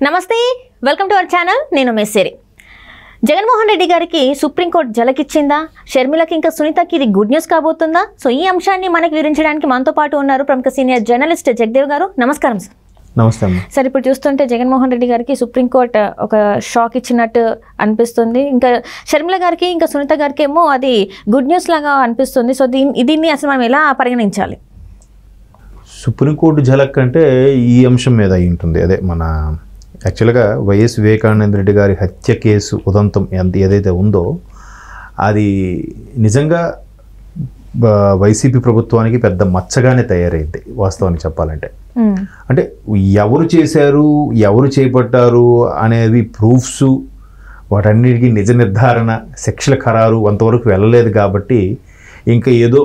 నమస్తే, welcome to our channel. నేను మెస్సేరి. జగన్మోహన్ రెడ్డి గారికి సుప్రీంకోర్టు జలకిచ్చిందా? షర్మిలకి ఇంకా సునీతకి ఇది గుడ్ న్యూస్ కాబోతుందా? సో ఈ అంశాన్ని మనకి వివరించడానికి మనతో పాటు ఉన్నారు ప్రముఖ సీనియర్ జర్నలిస్ట్ జగదేవ్ గారు. నమస్కారం సార్. నమస్తే. సార్, ఇప్పుడు చూస్తుంటే జగన్మోహన్ రెడ్డి గారికి సుప్రీంకోర్టు ఒక షాక్ ఇచ్చినట్టు అనిపిస్తుంది. ఇంకా షర్మిల గారికి ఇంకా సునీత గారికి ఏమో అది గుడ్ న్యూస్ లాగా అనిపిస్తుంది. సో దీన్ని అసలు మనం ఎలా పరిగణించాలి? సుప్రీంకోర్టు ఝలక్ అంటే ఈ అంశం మీద అయి ఉంటుంది. అదే మన యాక్చువల్గా వైఎస్ వివేకానంద రెడ్డి గారి హత్య కేసు ఉదంతం ఏదైతే ఉందో అది నిజంగా వైసీపీ ప్రభుత్వానికి పెద్ద మచ్చగానే తయారైంది వాస్తవానికి చెప్పాలంటే. అంటే ఎవరు చేశారు, ఎవరు చేపట్టారు అనేది ప్రూఫ్స్, వాటన్నిటికీ నిజ నిర్ధారణ, శిక్షల ఖరారు అంతవరకు వెళ్ళలేదు. కాబట్టి ఇంకా ఏదో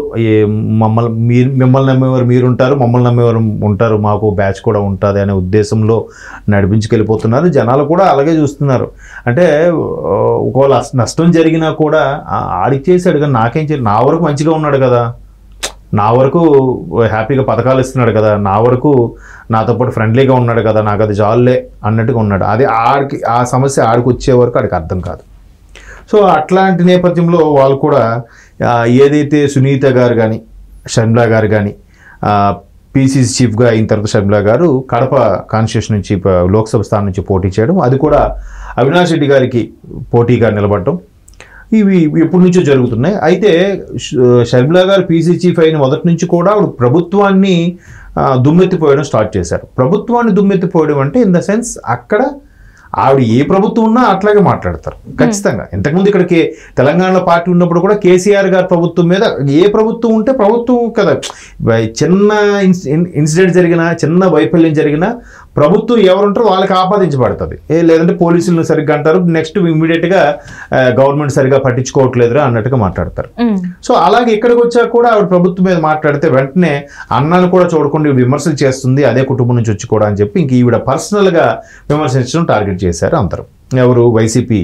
మిమ్మల్ని నమ్మేవారు మీరుంటారు, మమ్మల్ని నమ్మేవారు ఉంటారు, మాకు బ్యాచ్ కూడా ఉంటుంది అనే ఉద్దేశంలో నడిపించుకెళ్ళిపోతున్నారు. జనాలు కూడా అలాగే చూస్తున్నారు. అంటే ఒకవేళ నష్టం జరిగినా కూడా ఆడికి చేశాడు కానీ నాకేం చేయాలి, నా వరకు మంచిగా ఉన్నాడు కదా, నా వరకు హ్యాపీగా పథకాలు ఇస్తున్నాడు కదా, నా వరకు నాతో పాటు ఫ్రెండ్లీగా ఉన్నాడు కదా, నాకు అది జాల్లే అన్నట్టుగా ఉన్నాడు. అదే ఆడికి ఆ సమస్య ఆడికి వచ్చే వరకు ఆడికి అర్థం కాదు. సో అట్లాంటి నేపథ్యంలో వాళ్ళు కూడా ఏదైతే సునీత గారు కానీ షర్మిల గారు కానీ పీసీసీ చీఫ్గా అయిన తర్వాత షర్మిల గారు కడప కాన్స్టిట్యూషన్ నుంచి లోక్సభ స్థానం నుంచి పోటీ చేయడం, అది కూడా అవినాష్ రెడ్డి గారికి పోటీగా నిలబడటం, ఇవి ఎప్పటి నుంచో జరుగుతున్నాయి. అయితే షర్మిల గారు పీసీ చీఫ్ అయిన మొదటి నుంచి కూడా ఆవిడ ప్రభుత్వాన్ని దుమ్మెత్తిపోయడం స్టార్ట్ చేశారు. ప్రభుత్వాన్ని దుమ్మెత్తిపోయడం అంటే ఇన్ ద సెన్స్ అక్కడ ఆవిడ ఏ ప్రభుత్వం ఉన్నా అట్లాగే మాట్లాడతారు ఖచ్చితంగా. ఇంతకుముందు ఇక్కడికి తెలంగాణలో పార్టీ ఉన్నప్పుడు కూడా కేసీఆర్ గారి ప్రభుత్వం మీద ఏ ప్రభుత్వం ఉంటే ప్రభుత్వం కదా, చిన్న ఇన్సిడెంట్ జరిగినా, చిన్న వైఫల్యం జరిగినా ప్రభుత్వం ఎవరుంటారో వాళ్ళకి ఆపాదించబడుతుంది. లేదంటే పోలీసులను సరిగ్గా అంటారు, నెక్స్ట్ ఇమ్మీడియట్గా గవర్నమెంట్ సరిగ్గా పట్టించుకోవట్లేదురా అన్నట్టుగా మాట్లాడతారు. సో అలాగే ఇక్కడికి వచ్చాక కూడా ఆవిడ ప్రభుత్వం మీద మాట్లాడితే వెంటనే అన్నాను కూడా చూడకుండా విమర్శలు చేస్తుంది, అదే కుటుంబం నుంచి వచ్చి కూడా అని చెప్పి ఇంక ఈవిడ పర్సనల్గా విమర్శించడం టార్గెట్ చేశారు అందరూ. ఎవరు? వైసీపీ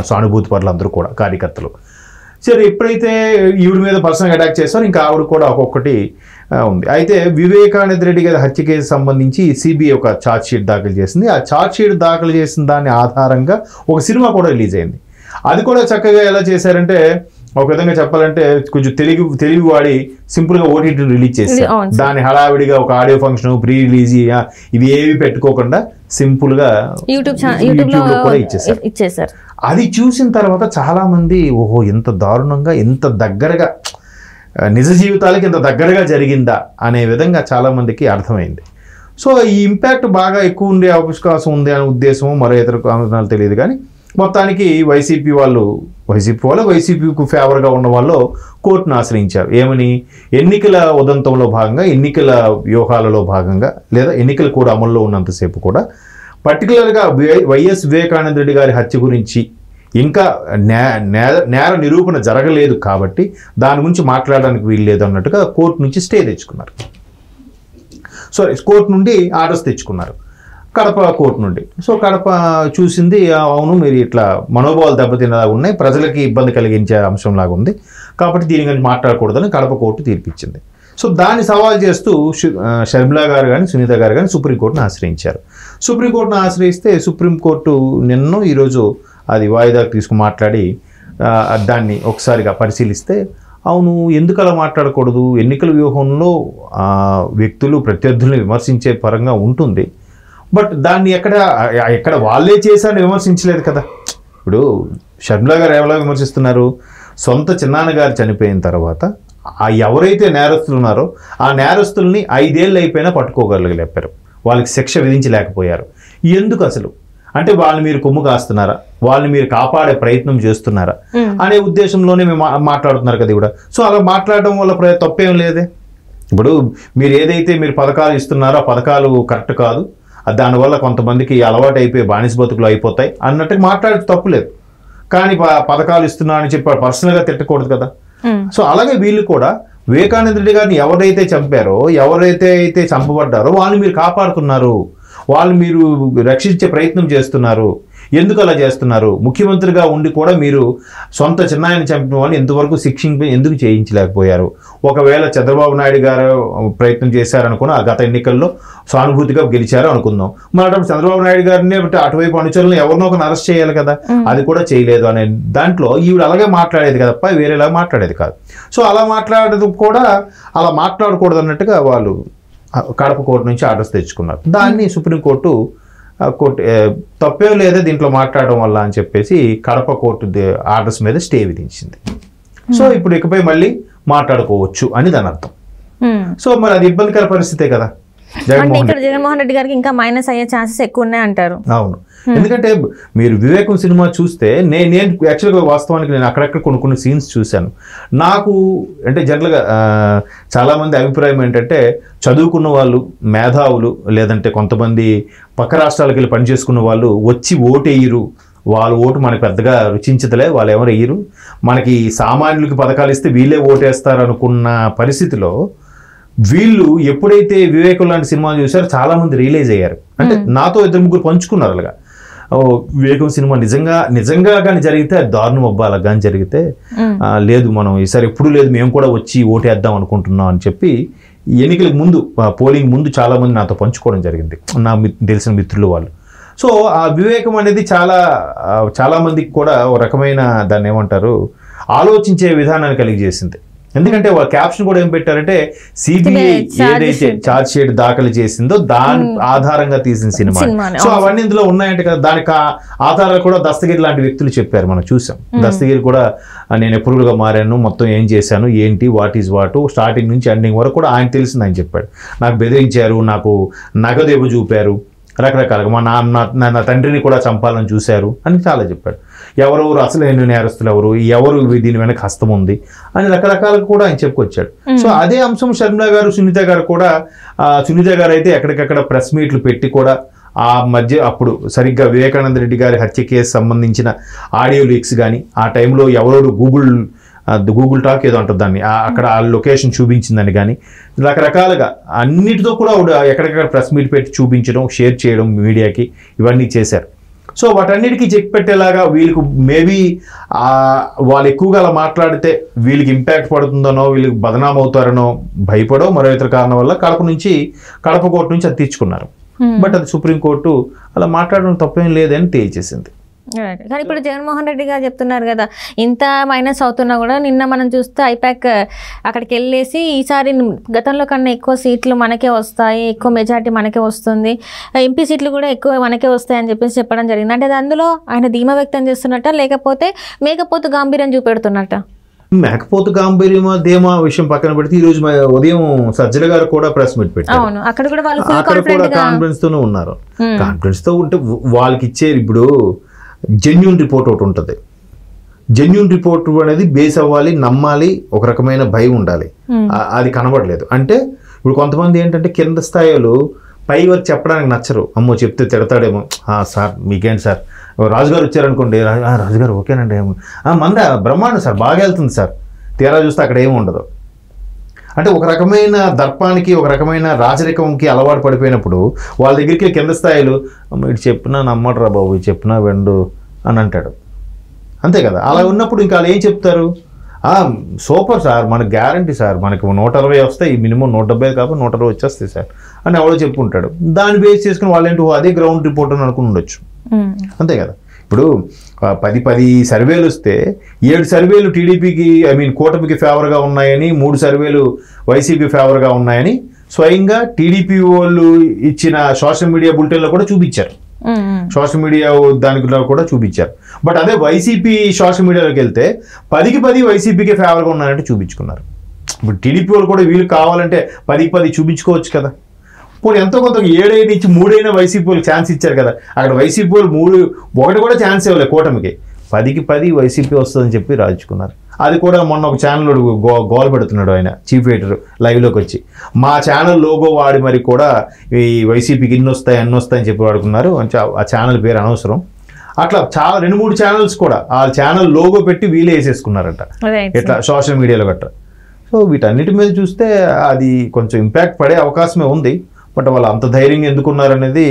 సానుభూతి పరులు అందరూ కూడా, కార్యకర్తలు. సరే, ఎప్పుడైతే ఈవిడ మీద పర్సనల్గా అటాక్ చేస్తారో ఇంకా ఆవిడ కూడా ఒక్కొక్కటి ఉంది. అయితే వివేకానంద రెడ్డి గారి హత్య కేసు సంబంధించి సిబిఐ ఒక ఛార్జ్ షీట్ దాఖలు చేసింది. ఆ ఛార్జ్ షీట్ దాఖలు చేసిన దాని ఆధారంగా ఒక సినిమా కూడా రిలీజ్ అయింది. అది కూడా చక్కగా ఎలా చేశారంటే, ఒక విధంగా చెప్పాలంటే కొంచెం తెలివి వాడి సింపుల్గా ఓటీటీ రిలీజ్ చేశారు. దాని హడావిడిగా ఒక ఆడియో ఫంక్షన్, ప్రీ రిలీజ్ ఇవి ఏవి పెట్టుకోకుండా సింపుల్గా యూట్యూబ్లో కూడా ఇచ్చేసారు. అది చూసిన తర్వాత చాలా మంది ఓహో ఇంత దారుణంగా, ఇంత దగ్గరగా, నిజ జీవితాలకి ఇంత దగ్గరగా జరిగిందా అనే విధంగా చాలామందికి అర్థమైంది. సో ఈ ఇంపాక్ట్ బాగా ఎక్కువ ఉండే అవకాశం ఉంది అనే ఉద్దేశం, మరో ఇతర కారణాలు తెలియదు. కానీ మొత్తానికి వైసీపీకు ఫేవర్గా ఉన్న వాళ్ళు కోర్టును ఆశ్రయించారు. ఏమని? ఎన్నికల ఉదంతంలో భాగంగా, ఎన్నికల వ్యూహాలలో భాగంగా, లేదా ఎన్నికల కూడా అమల్లో ఉన్నంతసేపు కూడా పర్టికులర్గా వైఎస్ వివేకానంద రెడ్డి గారి హత్య గురించి ఇంకా నేర నిరూపణ జరగలేదు కాబట్టి దాని గురించి మాట్లాడడానికి వీల్లేదు అన్నట్టుగా కోర్టు నుంచి స్టే తెచ్చుకున్నారు. కోర్టు నుండి ఆర్డర్స్ తెచ్చుకున్నారు, కడప కోర్టు నుండి. సో కడప చూసింది, అవును మీరు ఇట్లా మనోభావాలు దెబ్బతినేలాగా ఉన్నాయి, ప్రజలకి ఇబ్బంది కలిగించే అంశంలాగా ఉంది, కాబట్టి దీని గురించి మాట్లాడకూడదని కడప కోర్టు తీర్పిచ్చింది. సో దాన్ని సవాల్ చేస్తూ షర్మిల గారు కానీ సునీత గారు కానీ సుప్రీంకోర్టును ఆశ్రయించారు. సుప్రీంకోర్టును ఆశ్రయిస్తే సుప్రీంకోర్టు నిన్న ఈరోజు అది వాయిదాకు తీసుకుని మాట్లాడి దాన్ని ఒకసారిగా పరిశీలిస్తే, అవును ఎందుకు అలా మాట్లాడకూడదు, ఎన్నికల వ్యూహంలో వ్యక్తులు ప్రత్యర్థులను విమర్శించే పరంగా ఉంటుంది, బట్ దాన్ని ఎక్కడ వాళ్ళే చేశారని విమర్శించలేదు కదా. ఇప్పుడు షర్మిల గారు ఎవరో విమర్శిస్తున్నారు, సొంత చిన్నాన్న గారు చనిపోయిన తర్వాత ఎవరైతే నేరస్తులు ఉన్నారో ఆ నేరస్తుల్ని 5 ఏళ్ళు అయిపోయినా పట్టుకోగలిగారు, వాళ్ళకి శిక్ష విధించలేకపోయారు. ఎందుకు అసలు? అంటే వాళ్ళని మీరు కొమ్ము కాస్తున్నారా, వాళ్ళని మీరు కాపాడే ప్రయత్నం చేస్తున్నారా అనే ఉద్దేశంలోనే మేము మాట్లాడుతున్నారు కదా ఇవిడ. సో అలా మాట్లాడడం వల్ల తప్పేం లేదే. ఇప్పుడు మీరు ఏదైతే మీరు పథకాలు ఇస్తున్నారో ఆ పథకాలు కరెక్ట్ కాదు, దానివల్ల కొంతమందికి అలవాటు అయిపోయి బానిస బతుకులు అయిపోతాయి అన్నట్టు మాట్లాడే తప్పు లేదు. కానీ పథకాలు ఇస్తున్నా అని చెప్పి పర్సనల్గా తిట్టకూడదు కదా. సో అలాగే వీళ్ళు కూడా వివేకానంద రెడ్డి గారిని ఎవరైతే చంపారో, ఎవరైతే చంపబడ్డారో వాళ్ళని మీరు కాపాడుతున్నారు, వాళ్ళు మీరు రక్షించే ప్రయత్నం చేస్తున్నారు. ఎందుకు అలా చేస్తున్నారు? ముఖ్యమంత్రిగా ఉండి కూడా మీరు సొంత చిన్నాయన చంపిన వాళ్ళని ఎంతవరకు ఎందుకు చేయించలేకపోయారు? ఒకవేళ చంద్రబాబు నాయుడు గారు ప్రయత్నం చేశారనుకున్న గత ఎన్నికల్లో సానుభూతిగా గెలిచారు అనుకుందాం, మరి చంద్రబాబు నాయుడు గారిని అటువైపు అనుచరులను ఎవరినో ఒకరిని అరెస్ట్ చేయాలి కదా, అది కూడా చేయలేదు అనే దాంట్లో ఈవిడ అలాగే మాట్లాడేది కదా, వేరేలా మాట్లాడేది కాదు. సో అలా మాట్లాడేది కూడా అలా మాట్లాడకూడదు అన్నట్టుగా వాళ్ళు కడప కోర్టు నుంచి ఆర్డర్స్ తెచ్చుకున్నారు. దాన్ని సుప్రీంకోర్టు తప్పే లేదా దీంట్లో మాట్లాడడం వల్ల అని చెప్పేసి కడప కోర్టు ఆర్డర్స్ మీద స్టే విధించింది. సో ఇప్పుడు ఇకపై మళ్ళీ మాట్లాడుకోవచ్చు అని దాని అర్థం. సో మరి అది ఇబ్బందికర పరిస్థితే కదా. జగన్మోహన్ రెడ్డి గారికి ఇంకా మైనస్ అయ్యే ఛాన్సెస్ ఎక్కువ ఉన్నాయి అంటారు. అవును, ఎందుకంటే మీరు వివేకం సినిమా చూస్తే నేను యాక్చువల్గా వాస్తవానికి నేను అక్కడక్కడ కొన్ని సీన్స్ చూశాను. నాకు అంటే జనరల్గా చాలామంది అభిప్రాయం ఏంటంటే చదువుకున్న వాళ్ళు, మేధావులు, లేదంటే కొంతమంది పక్క రాష్ట్రాలకు వెళ్ళి పనిచేసుకున్న వాళ్ళు వచ్చి ఓటేయరు, వాళ్ళ ఓటు మనకు పెద్దగా రుచించదులే, వాళ్ళు ఎవరు వేయరు, మనకి సామాన్యులకి పథకాలు ఇస్తే వీళ్ళే ఓటేస్తారు అనుకున్న పరిస్థితిలో వీళ్ళు ఎప్పుడైతే వివేకం లాంటి సినిమాలు చూసారో చాలామంది రియలైజ్ అయ్యారు. అంటే నాతో 2-3 పంచుకున్నారు అలాగా, వివేకం సినిమా నిజంగా కానీ జరిగితే అది దారుణం అబ్బా, అలా కానీ జరిగితే లేదు మనం ఈసారి ఎప్పుడు లేదు మేము కూడా వచ్చి ఓటేద్దాం అనుకుంటున్నాం అని చెప్పి ఎన్నికలకు ముందు పోలింగ్ ముందు చాలామంది నాతో పంచుకోవడం జరిగింది, నా తెలిసిన మిత్రులు వాళ్ళు. సో ఆ వివేకం అనేది చాలామందికి కూడా ఒక రకమైన దాన్ని ఏమంటారు ఆలోచించే విధానాన్ని కలిగజేసింది. ఎందుకంటే వాళ్ళ క్యాప్షన్ కూడా ఏం పెట్టారంటే సిబిఐ ఏదైతే ఛార్జ్ షీట్ దాఖలు చేసిందో దాని ఆధారంగా తీసిన సినిమా. సో అవన్నీ ఇందులో ఉన్నాయంటే కదా, దానికి ఆధారాలు కూడా దస్తగిరి లాంటి వ్యక్తులు చెప్పారు, మనం చూసాం. దస్తగిరి కూడా నేను ఎప్పుడుగా మారాను, మొత్తం ఏం చేశాను, ఏంటి, వాట్ ఈజ్ వాట్, స్టార్టింగ్ నుంచి ఎండింగ్ వరకు కూడా ఆయన తెలిసింది ఆయన చెప్పాడు. నాకు బెదిరించారు, నాకు నగదేవు చూపారు, రకరకాలుగా మా నా తండ్రిని కూడా చంపాలని చూశారు అని చాలా చెప్పాడు. ఎవరెవరు అసలైన నేరస్తులు ఎవరు దీని వెనక హస్తం ఉంది అని రకరకాలుగా కూడా ఆయన చెప్పుకొచ్చాడు. సో అదే అంశం షర్మిల గారు, సునీత గారు కూడా, సునీత గారు అయితే ఎక్కడికక్కడ ప్రెస్ మీట్లు పెట్టి కూడా ఆ మధ్య అప్పుడు సరిగ్గా వివేకానంద రెడ్డి గారి హత్య కేసు సంబంధించిన ఆడియో లీక్స్ కానీ, ఆ టైంలో ఎవరెవరు గూగుల్ టాక్ ఏదో అంటుంది దాన్ని, అక్కడ ఆ లొకేషన్ చూపించిందని కానీ రకరకాలుగా అన్నిటితో కూడా ఎక్కడికక్కడ ప్రెస్ మీట్ పెట్టి చూపించడం, షేర్ చేయడం మీడియాకి, ఇవన్నీ చేశారు. సో వాటన్నిటికీ చెక్ పెట్టేలాగా వీళ్ళకు మేబీ వాళ్ళు ఎక్కువగా అలా మాట్లాడితే వీళ్ళకి ఇంపాక్ట్ పడుతుందనో, వీళ్ళకి బదనాం అవుతారనో భయపడో మరో ఇతర కారణం వల్ల కడప కోర్టు నుంచి అది తెచ్చుకున్నారు. బట్ అది సుప్రీంకోర్టు అలా మాట్లాడడం తప్పేం లేదని తేల్చేసింది. కానీ ఇప్పుడు జగన్మోహన్ రెడ్డి గారు చెప్తున్నారు కదా, ఇంత మైనస్ అవుతున్నా కూడా నిన్న మనం చూస్తే ఐపాక్ అక్కడికి వెళ్ళేసి ఈసారి గతంలో కన్నా ఎక్కువ సీట్లు మనకే వస్తాయి, ఎక్కువ మెజార్టీ మనకే వస్తుంది, ఎంపీ సీట్లు కూడా ఎక్కువ మనకే వస్తాయి అని చెప్పేసి చెప్పడం జరిగింది. అంటే అందులో ఆయన ధీమా వ్యక్తం చేస్తున్నట్ట, లేకపోతే మేకపోతు గాంభీర్యం చూపెడుతున్నట్ట? మేకపోతు గాంభీర్యం ధీమా విషయం పక్కన పెడితే ఈ రోజు ఉదయం సజ్జల గారు కూడా ప్రెస్ మీట్ పెట్టారు. అక్కడ కూడా కాన్ఫిడెన్స్ తోనే ఉన్నారు. కాన్ఫిడెన్స్ తో ఉంటే వాళ్ళకి ఇచ్చేది ఇప్పుడు జెన్యూన్ రిపోర్ట్ ఒకటి ఉంటుంది. జెన్యూన్ రిపోర్ట్ అనేది బేస్ అవ్వాలి, నమ్మాలి, ఒక రకమైన భయం ఉండాలి. అది కనబడలేదు. అంటే ఇప్పుడు కొంతమంది ఏంటంటే కింద స్థాయిలో పై వరకు చెప్పడానికి నచ్చరు, అమ్మో చెప్తే తిడతాడేమో, సార్ మీకేంటి సార్, రాజుగారు వచ్చారనుకోండి, రాజుగారు ఓకేనండి, మంద బ్రహ్మాండం సార్, బాగా వెళ్తుంది సార్, తీరా చూస్తే అక్కడ ఏమి ఉండదు. అంటే ఒక రకమైన దర్పానికి, ఒక రకమైన రాజరికంకి అలవాటు పడిపోయినప్పుడు వాళ్ళ దగ్గరికి కింద స్థాయిలు ఇటు చెప్పినా నమ్మడరా బాబు, చెప్పినా వెండు అని అంటాడు, అంతే కదా. అలా ఉన్నప్పుడు ఇంకా వాళ్ళు ఏం చెప్తారు, సూపర్ సార్, మనకు గ్యారంటీ సార్, మనకు 120 వస్తాయి, మినిమం 170 కాబట్టి 120 వచ్చేస్తాయి సార్ అని ఎవడో చెప్పుకుంటాడు. దాన్ని బేస్ చేసుకుని వాళ్ళు ఏంటో అదే గ్రౌండ్ రిపోర్ట్ అని అనుకుని ఉండొచ్చు, అంతే కదా. ఇప్పుడు 10 సర్వేలు వస్తే 7 సర్వేలు టీడీపీకి కూటమికి ఫేవర్గా ఉన్నాయని, 3 సర్వేలు వైసీపీ ఫేవర్గా ఉన్నాయని స్వయంగా టీడీపీ వాళ్ళు ఇచ్చిన సోషల్ మీడియా బులెటిన్లో కూడా చూపించారు. సోషల్ మీడియా దానిలో కూడా చూపించారు. బట్ అదే వైసీపీ సోషల్ మీడియాలోకి వెళ్తే 10కి 10 వైసీపీకి ఫేవర్గా ఉన్నాయంటే చూపించుకున్నారు. ఇప్పుడు టీడీపీ వాళ్ళు కూడా వీళ్ళు కావాలంటే 10కి 10 చూపించుకోవచ్చు కదా. పోనీ ఎంతో కొంత 7 నుంచి 3 వైసీపీ వాళ్ళకి ఛాన్స్ ఇచ్చారు కదా. అక్కడ వైసీపీ వాళ్ళు 1 కూడా ఛాన్స్ ఇవ్వలేదు కూటమికి, 10కి 10 వైసీపీ వస్తుందని చెప్పి రాజుకున్నారు. అది కూడా మొన్న ఒక ఛానల్ గోల్ పెడుతున్నాడు ఆయన, చీఫ్ ఎడిటర్ లైవ్లోకి వచ్చి, మా ఛానల్ లోగో వాడి మరి కూడా ఈ వైసీపీకి ఇన్ని వస్తాయని చెప్పి వాడుకున్నారు. ఆ ఛానల్ పేరు అనవసరం. అట్లా చాలా 2-3 ఛానల్స్ కూడా ఆ ఛానల్ లోగో పెట్టి వీలే వేసేసుకున్నారట ఇట్లా సోషల్ మీడియాలో గట్రా. సో వీటన్నిటి మీద చూస్తే అది కొంచెం ఇంపాక్ట్ పడే అవకాశమే ఉంది. బట్ వాళ్ళు అంత ధైర్యంగా ఎందుకున్నారనేది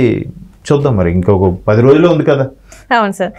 చూద్దాం మరి ఇంకొక 10 రోజుల్లో ఉంది కదా. అవును సార్.